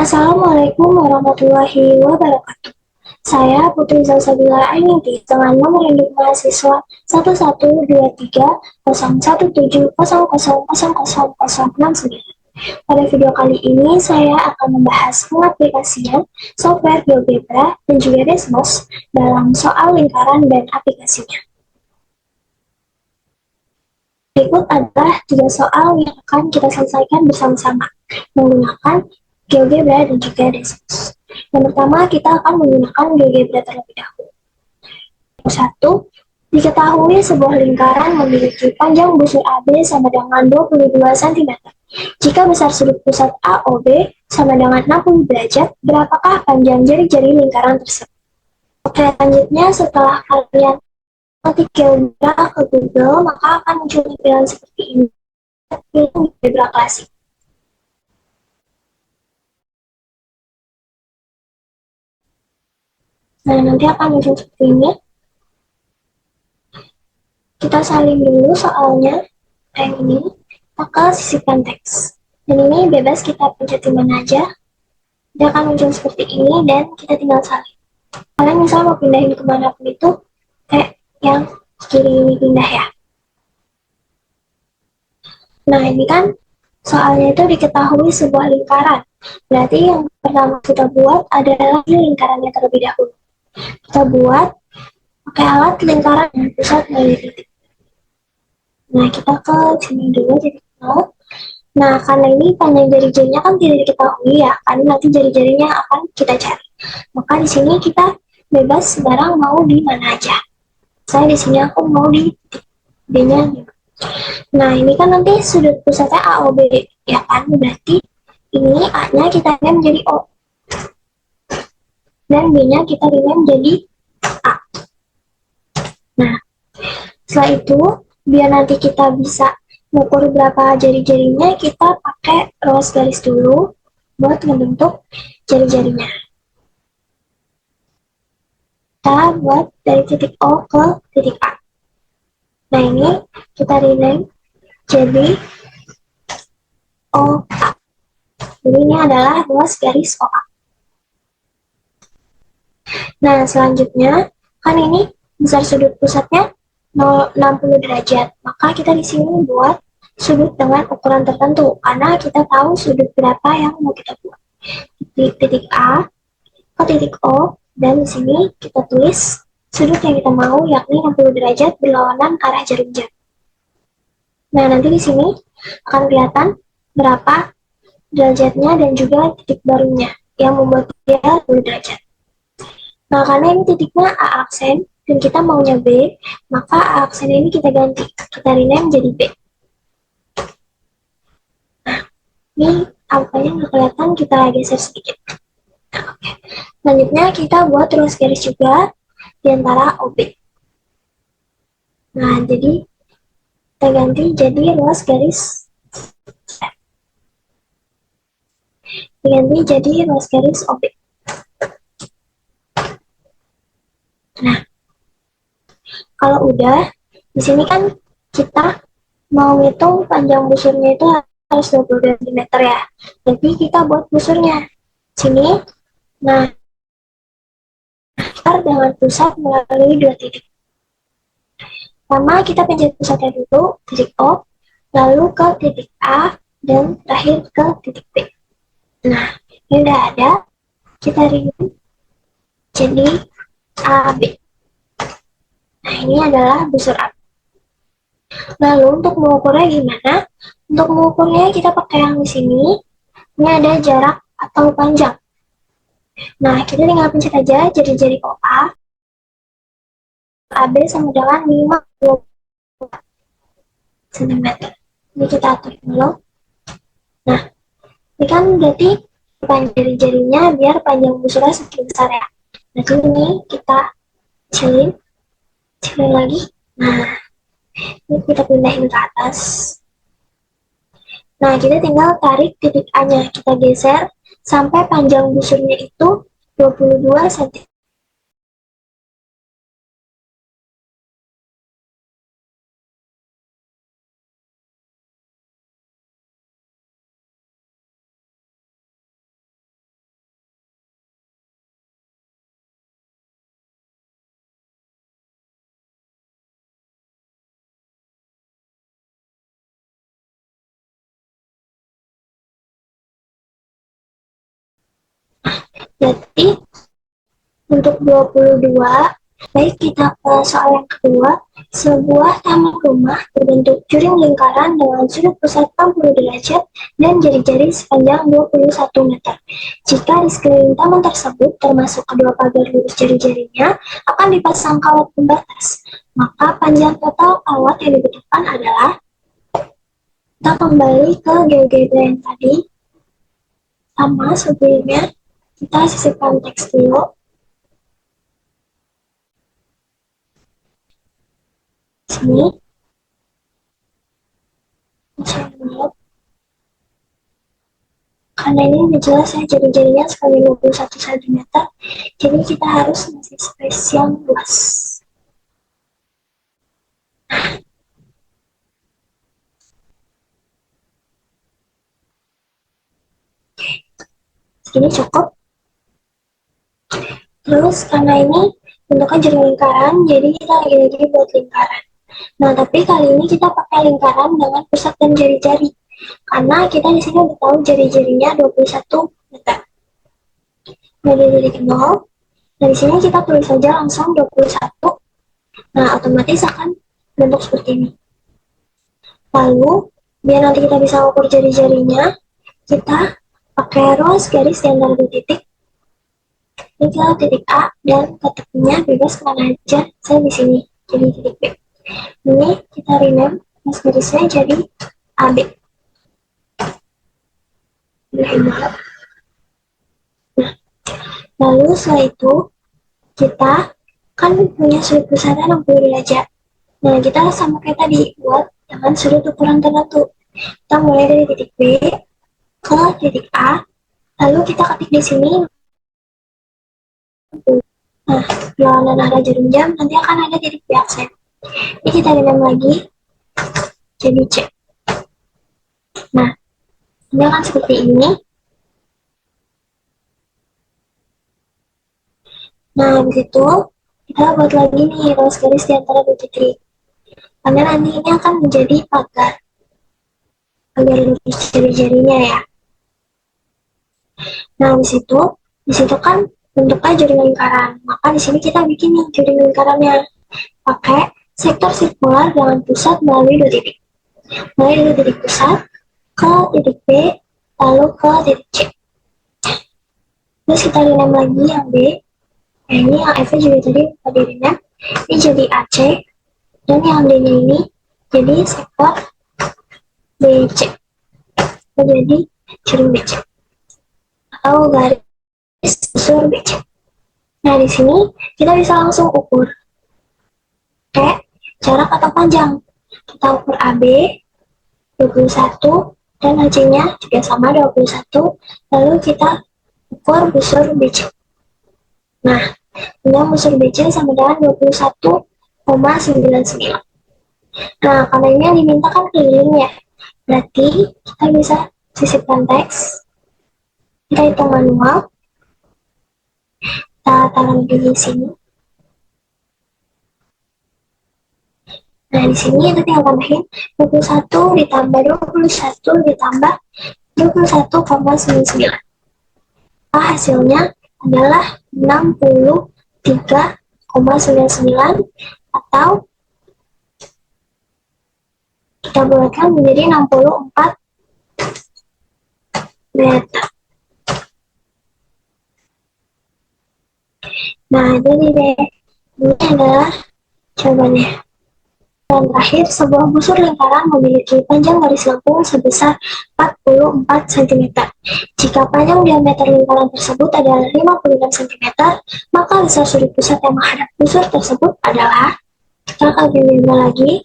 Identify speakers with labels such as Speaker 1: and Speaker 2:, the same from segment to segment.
Speaker 1: Assalamualaikum warahmatullahi wabarakatuh. Saya Putri Zalsabila Ainiti dengan nomor induk mahasiswa 11230170000069. Pada video kali ini saya akan membahas pengaplikasian software GeoGebra dan juga Desmos dalam soal lingkaran dan aplikasinya. Berikut adalah 3 soal yang akan kita selesaikan bersama-sama menggunakan GeoGebra dan juga Desmos. Yang pertama, kita akan menggunakan GeoGebra terlebih dahulu. Yang satu, diketahui sebuah lingkaran memiliki panjang busur AB sama dengan 22 cm. Jika besar sudut pusat AOB sama dengan 60 derajat, berapakah panjang jari-jari lingkaran tersebut? Oke, selanjutnya setelah kalian ketik GeoGebra ke Google, maka akan muncul tampilan seperti ini. Pilih GeoGebra klasik. Nah, nanti akan muncul seperti ini. Kita salin dulu soalnya, kayak ini, maka sisipkan teks. Dan ini bebas kita pencet di mana aja. Dia akan muncul seperti ini dan kita tinggal salin. Kalian misalnya mau pindahin kemanapun itu, kayak yang kiri ini pindah ya. Nah, ini kan soalnya itu diketahui sebuah lingkaran. Berarti yang pertama kita buat adalah lingkarannya terlebih dahulu. Kita buat pakai alat lingkaran yang pusat dari titik. Nah, kita ke sini dulu titik 0. Nah, karena ini panjang jari-jarinya kan tidak diketahui ya, karena nanti jari-jarinya akan kita cari. Maka di sini kita bebas sekarang mau di mana aja. Saya di sini aku mau di titik B-nya. Nah, ini kan nanti sudut pusatnya AOB, ya kan? Berarti ini A-nya kita rename jadi O. Dan B-nya kita rename jadi A. Nah, setelah itu, biar nanti kita bisa mengukur berapa jari-jarinya, kita pakai ruas garis dulu buat membentuk jari-jarinya. Kita buat dari titik O ke titik A. Nah, ini kita rename jadi OA. Jadi ini adalah ruas garis OA. Nah, selanjutnya, kan ini besar sudut pusatnya 60 derajat. Maka kita di sini buat sudut dengan ukuran tertentu, karena kita tahu sudut berapa yang mau kita buat. Di titik A ke titik O, dan di sini kita tulis sudut yang kita mau, yakni 60 derajat berlawanan arah jarum jam. Nah, nanti di sini akan kelihatan berapa derajatnya dan juga titik barunya yang membuat dia 60 derajat. Nah, karena ini titiknya A aksen dan kita maunya B, maka A aksen ini kita ganti. Kita rename jadi B. Nah, ini angkanya nggak kelihatan, kita geser sedikit. Nah, oke. Selanjutnya kita buat ruas garis juga di antara OB. Nah, jadi kita ganti jadi ruas garis diganti jadi ruas garis OB. Nah, kalau udah, di sini kan kita mau ngitung panjang busurnya itu harus 20 cm ya. Jadi kita buat busurnya. Sini, nah, start dengan pusat melalui 2 titik. Pertama, kita pencet pusatnya dulu, titik O, lalu ke titik A, dan terakhir ke titik B. Nah, ini udah ada, kita rename jadi AB. Nah, ini adalah busur AB. Lalu untuk mengukurnya gimana? Untuk mengukurnya kita pakai yang di sini. Ini ada jarak atau panjang. Nah, kita tinggal pencet aja jari-jari OA. AB sama dengan 50 cm. Ini kita atur dulu. Nah, ini kan berarti panjang jari-jarinya biar panjang busurnya semakin besar ya. Nah, ini kita kecilin lagi. Nah, ini kita pindahin ke atas. Nah, kita tinggal tarik titik A-nya. Kita geser sampai panjang busurnya itu 22 cm. Jadi untuk 22, baik kita ke soal yang kedua, sebuah taman rumah berbentuk juring lingkaran dengan sudut pusat 60 derajat dan jari-jari sepanjang 21 meter. Jika di sekeliling taman tersebut, termasuk kedua pagar lurus jari-jarinya, akan dipasang kawat pembatas. Maka panjang total kawat yang dibutuhkan adalah, kita kembali ke GeoGebra yang tadi, sama sebelumnya kita sisipkan teks dulu. Sini, saya lihat. Karena ini udah jelas ya, jari-jarinya sekali 21 cm, jadi kita harus ngasih space yang luas. Segini cukup. Terus karena ini bentuknya jaring lingkaran, jadi kita lagi-lagi buat lingkaran. Nah, tapi kali ini kita pakai lingkaran dengan pusat dan jari-jari. Karena kita di sini udah tahu jari-jarinya 21 meter. Dari titik 0, dari sini kita tulis saja langsung 21. Nah, otomatis akan bentuk seperti ini. Lalu, biar nanti kita bisa ukur jari-jarinya, kita pakai ruas garis di antara dua titik. Ini ke titik A dan ke tepinya bebas kemana aja, saya di sini, jadi titik B. Ini kita rename ruas garisnya jadi AB. Nah, lalu setelah itu, kita kan punya sudut pusatnya 60 derajat. Nah, kita sama kayak tadi, buat dengan sudut ukuran tertentu. Kita mulai dari titik B ke titik A, lalu kita ketik di sini. Nah, lawanan arah jarum jam nanti akan ada titik B aksen. Ini kita renam lagi jadi C. Nah, ini akan seperti ini. Nah, habis itu kita buat lagi nih ruas garis di antara dua titik. Karena nanti ini akan menjadi pagar lurus jari-jarinya ya. Nah, di situ kan bentuknya jaring lingkaran. Maka di sini kita bikin nih jaring lingkarannya pakai sektor sirkular dengan pusat melalui dua titik. Mulai dari titik pusat ke titik B, lalu ke titik C. Terus kita renam lagi yang B. Nah, ini yang F juga tadi tadi renam. Ini jadi AC. Dan yang D-nya ini jadi sektor BC. Menjadi jaring BC. Atau garis busur BC. Nah, di sini kita bisa langsung ukur. Oke, jarak atau panjang. Kita ukur AB 21 dan AC-nya juga sama 21. Lalu kita ukur busur BC. Nah, dengan busur BC sama dengan 21,99. Nah, karena ini yang diminta kan keliling ya. Berarti kita bisa sisipkan teks. Kita hitung manual. Kita taruh di sini. Nah, di sini kita tinggal tambahin 21 ditambah 21 ditambah 21,99. Nah, hasilnya adalah 63,99 atau kita buatkan menjadi 64 meter. Nah, jadi deh, ini adalah jawabannya. Dan terakhir, sebuah busur lingkaran memiliki panjang garis lengkung sebesar 44 cm. Jika panjang diameter lingkaran tersebut adalah 56 cm, maka besar sudut pusat yang menghadap busur tersebut adalah, kita akan mencoba lagi,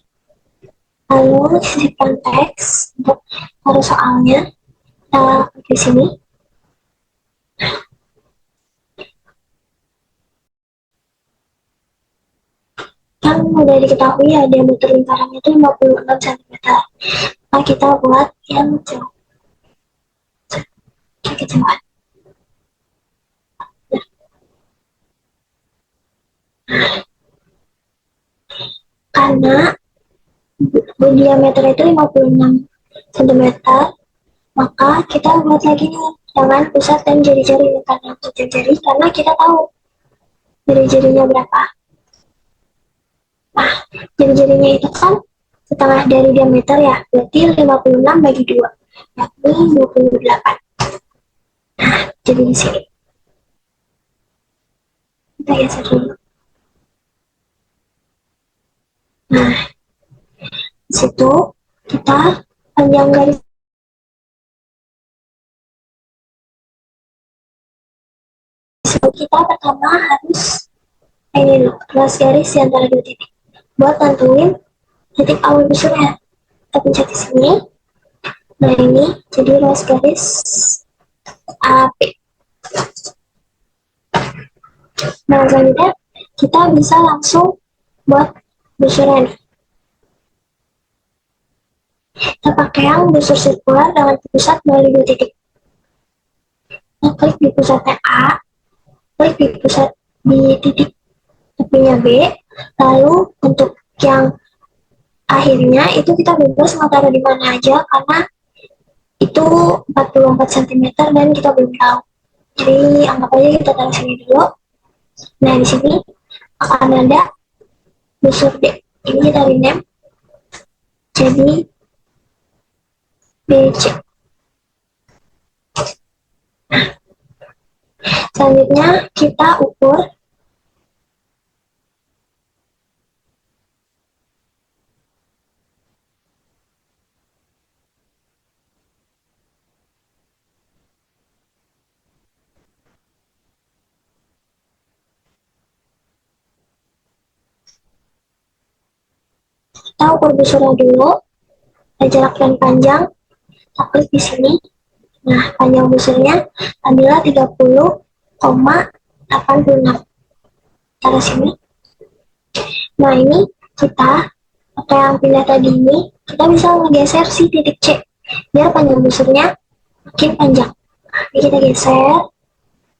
Speaker 1: lalu sisipkan teks untuk taruh soalnya, kita di sini. Kan udah diketahui ya diameter lingkarannya itu 56 cm. Nah, kita buat yang jauh. Kejauhan. Karena diameter itu 56 cm, maka kita buat lagi nih dengan pusat dan jari-jari. Karena untuk jari-jari, karena kita tahu jari-jarinya berapa. Nah, jari-jarinya itu kan setengah dari diameter ya, berarti 56 bagi 2, yakni 28. Nah, jadi di sini kita geser dulu. Nah, di situ kita panjang garis. Kita pertama harus ini dulu, garis di antara dua titik. Buat tentuin titik awal busurnya, kita pencet di sini. Nah, ini jadi garis AP. Nah, selanjutnya kita bisa langsung buat busurnya nih. Kita pakai yang busur sirkular dengan pusat melalui dua titik. Kita klik di pusatnya A, klik di pusat di titik tepinya B, lalu untuk yang akhirnya itu kita bebas mau taruh di mana aja karena itu 44 cm dan kita belum tahu. Jadi anggap aja kita taruh sini dulu. Nah, di sini akan ada busur D. Ini kita rename jadi BC. Nah, selanjutnya kita ukur busurnya dulu, jarak dan panjang, kita klik di sini. Nah, panjang busurnya adalah 30,86. Taruh sini. Nah, ini kita pakai yang pindah tadi ini, kita bisa menggeser si titik C biar panjang busurnya makin panjang. Nah, ini kita geser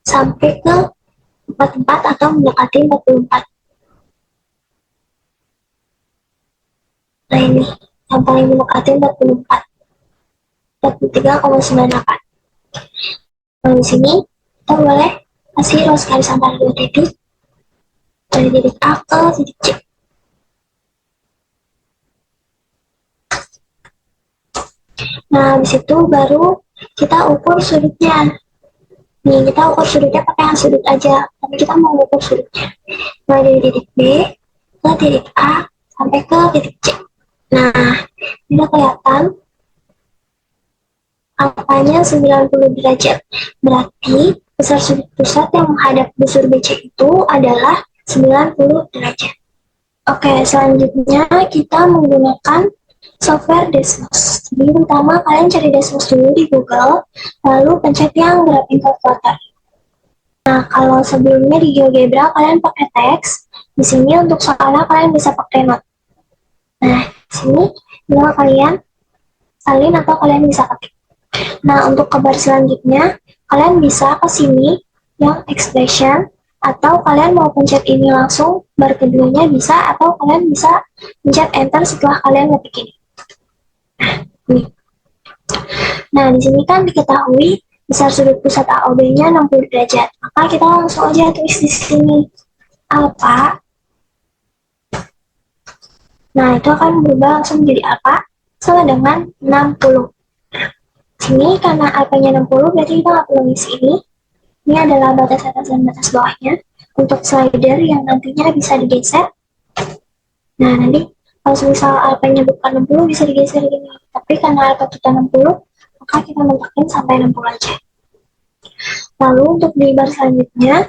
Speaker 1: sampai ke 44 atau mendekati 44. Nah, ini yang paling mendekati 44. 43,98. Nah, di sini kita boleh kasih garis antara dua titik dari titik A ke titik C. Nah, habis itu baru kita ukur sudutnya. Nih, kita ukur sudutnya pakai yang sudut aja, tapi kita mau ukur sudutnya mulai dari titik B ke titik A sampai ke titik C. Nah, ini kelihatan angkanya 90 derajat. Berarti besar sudut pusat yang menghadap busur BC itu adalah 90 derajat. Oke, selanjutnya kita menggunakan software Desmos. Jadi pertama kalian cari Desmos dulu di Google, lalu pencet yang graphing calculator. Nah, kalau sebelumnya di GeoGebra kalian pakai teks, di sini untuk soalnya kalian bisa pakai not. Nah, di sini tinggal kalian salin atau kalian bisa ketik. Nah, untuk kabar selanjutnya, kalian bisa ke sini yang expression, atau kalian mau pencet ini langsung, bar keduanya bisa, atau kalian bisa pencet enter setelah kalian ngetik ini. Nih. Nah, di sini kan diketahui besar sudut pusat AOB-nya 60 derajat. Maka kita langsung aja tulis di sini alfa. Nah, itu akan berubah langsung menjadi alfa sama dengan 60. Sini karena alfanya 60 berarti kita nggak perlu ngisi ini. Ini adalah batas atas dan batas bawahnya untuk slider yang nantinya bisa digeser. Nah, nanti kalau misal alfanya bukan 60 bisa digeser gini. Tapi karena alfa kita 60, maka kita mentakin sampai 60 aja. Lalu untuk di bar selanjutnya,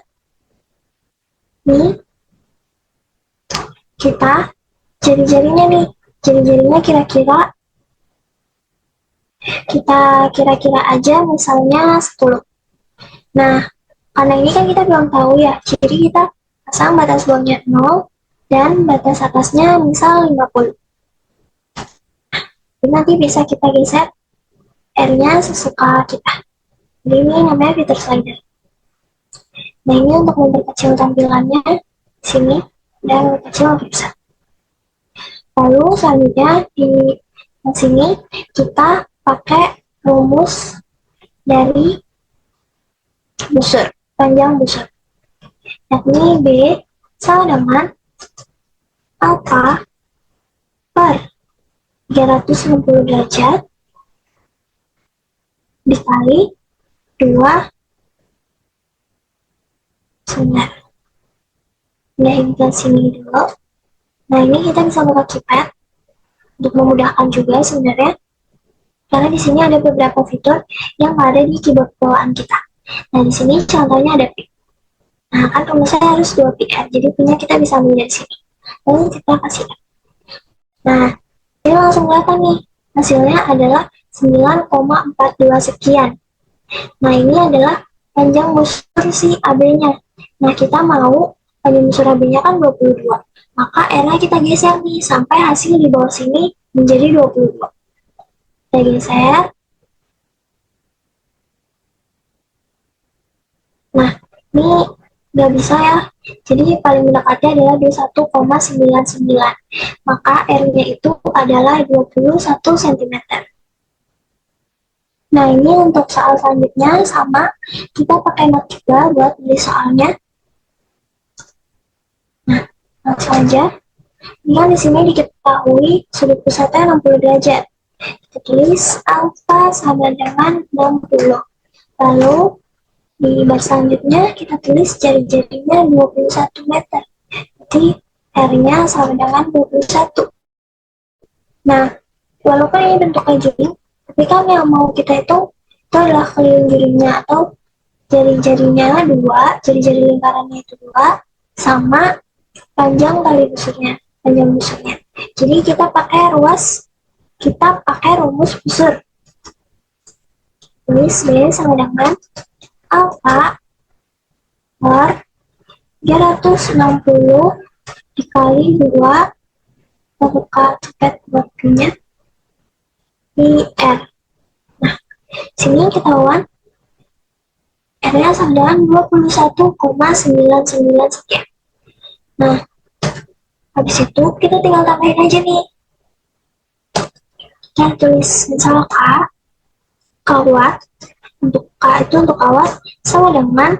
Speaker 1: nih kita jari-jarinya nih, jari-jarinya kira-kira aja misalnya 10. Nah, karena ini kan kita belum tahu ya, jadi kita pasang batas bawahnya 0 dan batas atasnya misal 50. Jadi nanti bisa kita geser R-nya sesuka kita. Jadi ini namanya fitur slider. Nah, ini untuk memperkecil tampilannya di sini dan memperkecil lebih besar. Lalu selanjutnya di sini kita pakai rumus dari busur, panjang busur. Yakni B sama dengan alfa per 360 derajat dikali 2 sebentar. Pindahin ke sini dulu. Nah, ini kita bisa buka keypad untuk memudahkan juga sebenarnya. Karena di sini ada beberapa fitur yang ada di keyboard bawaan kita. Nah, di sini contohnya ada P. Nah, kan rumusnya harus 2PR, jadi punya kita bisa ambil dari sini. Lalu kita kasih F. Nah, ini langsung kelihatan nih, hasilnya adalah 9,42 sekian. Nah, ini adalah panjang busur si AB-nya. Nah, kita mau panjang busur AB-nya kan 22. Maka R-nya kita geser nih, sampai hasil di bawah sini menjadi 22. Kita geser. Nah, ini nggak bisa ya. Jadi paling mendekatnya adalah 21,99. Maka R-nya itu adalah 21 cm. Nah, ini untuk soal selanjutnya sama. Kita pakai not juga buat tulis soalnya. Nah, langsung aja. Ini kan di sini diketahui sudut pusatnya 60 derajat. Kita tulis alfa sama dengan 60. Lalu di bar selanjutnya kita tulis jari-jarinya 21 meter. Jadi R-nya sama dengan 21. Nah, walaupun ini bentuknya juring, tapi kan yang mau kita itu adalah keliling juringnya atau jari-jarinya 2, jari-jari lingkarannya itu 2, sama panjang kali busurnya, panjang busurnya. Jadi kita pakai rumus busur. Tulis B sama dengan alfa per 360 dikali 2, kita buka cepet waktunya, IR. Nah, sini ketahuan R-nya sama dengan 21,99 sekian. Nah, habis itu kita tinggal tambahin aja nih. Kita tulis misal kawat. Untuk K itu untuk kawat sama dengan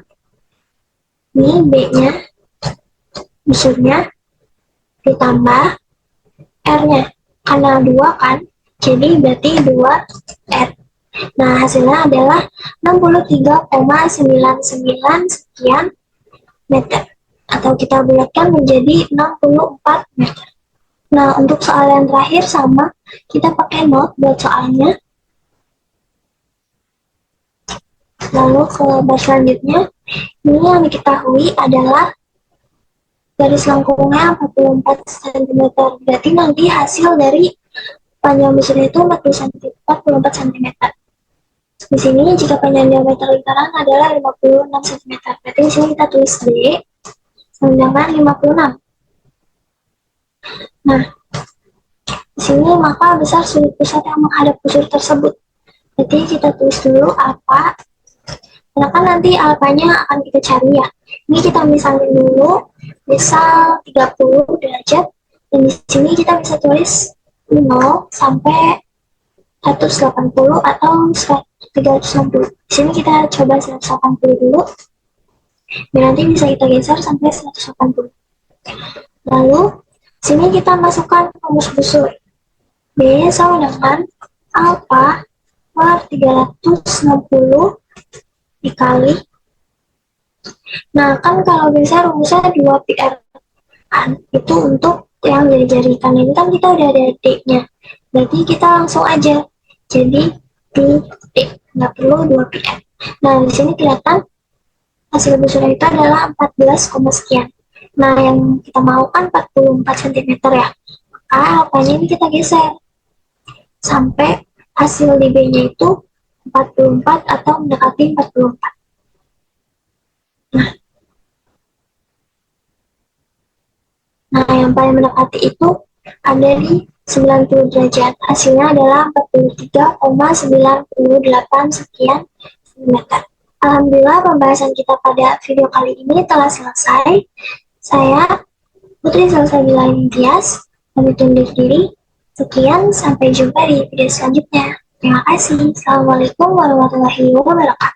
Speaker 1: ini B-nya, busurnya, ditambah R-nya. Karena 2 kan, jadi berarti 2R. Nah, hasilnya adalah 63,99 sekian meter. Atau kita bulatkan menjadi 64 meter. Nah, untuk soal yang terakhir sama, kita pakai not buat soalnya. Lalu ke bar selanjutnya, ini yang diketahui adalah garis lengkungnya 44 cm. Berarti nanti hasil dari panjang busurnya itu 44 cm. Di sini jika panjang diameter lingkaran adalah 56 cm. Berarti di sini kita tulis D sama dengan 56. Nah, di sini maka besar sudut pusat yang menghadap busur tersebut. Berarti kita tulis dulu apa? Karena kan nanti alfanya akan kita cari ya. Ini kita misalin dulu, misal 30 derajat, dan di sini kita bisa tulis 0 sampai 180 atau 360. Di sini kita coba 180 dulu, dan nanti bisa kita geser sampai 180. Lalu, sini kita masukkan rumus busur. B sama dengan alfa per 360 dikali. Nah, kan kalau bisa rumusnya 2PR kan, itu untuk yang jari-jari kan ini kan kita udah ada D-nya. Berarti kita langsung aja jadi di D, nggak perlu 2PR. Nah, di sini kelihatan hasil busurnya itu adalah 14, sekian. Nah, yang kita mau kan 44 cm ya. Maka alfanya ini kita geser sampai hasil di B-nya itu 44 atau mendekati 44. Nah, yang paling mendekati itu ada di 90 derajat. Hasilnya adalah 43,98 sekian cm. Alhamdulillah pembahasan kita pada video kali ini telah selesai. Saya Putri Salsabila Ningtyas, pamit undur diri. Sekian, sampai jumpa di video selanjutnya. Terima kasih. Assalamualaikum warahmatullahi wabarakatuh.